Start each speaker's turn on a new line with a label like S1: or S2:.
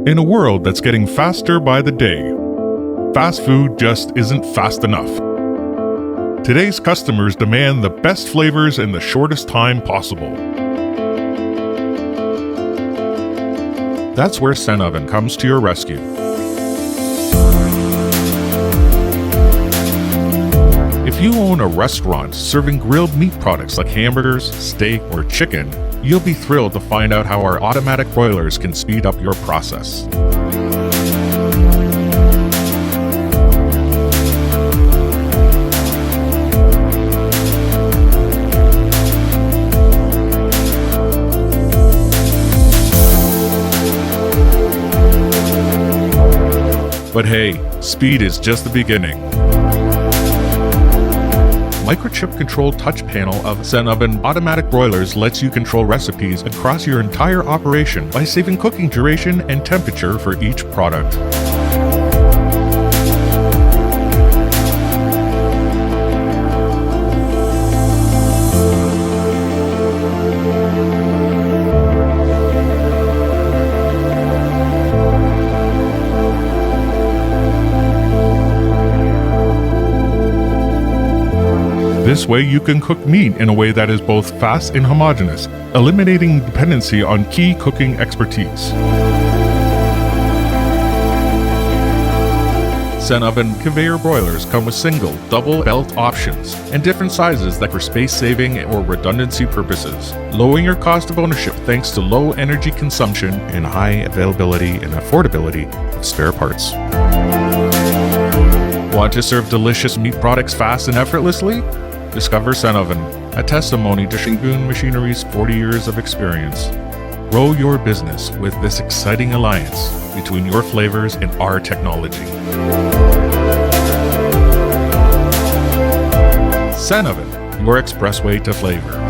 S1: In a world that's getting faster by the day, fast food just isn't fast enough. Today's customers demand the best flavors in the shortest time possible. That's where Senoven comes to your rescue. If you own a restaurant serving grilled meat products like hamburgers, steak, or chicken, you'll be thrilled to find out how our automatic broilers can speed up your process. But hey, speed is just the beginning. Microchip-controlled touch panel of Senoven automatic broilers lets you control recipes across your entire operation by saving cooking duration and temperature for each product. This way you can cook meat in a way that is both fast and homogeneous, eliminating dependency on key cooking expertise. Senoven conveyor broilers come with single, double belt options and different sizes that for space saving or redundancy purposes, lowering your cost of ownership thanks to low energy consumption and high availability and affordability of spare parts. Want to serve delicious meat products fast and effortlessly? Discover Senoven, a testimony to Senoven Machinery's 40 years of experience. Grow your business with this exciting alliance between your flavors and our technology. Senoven, your expressway to flavor.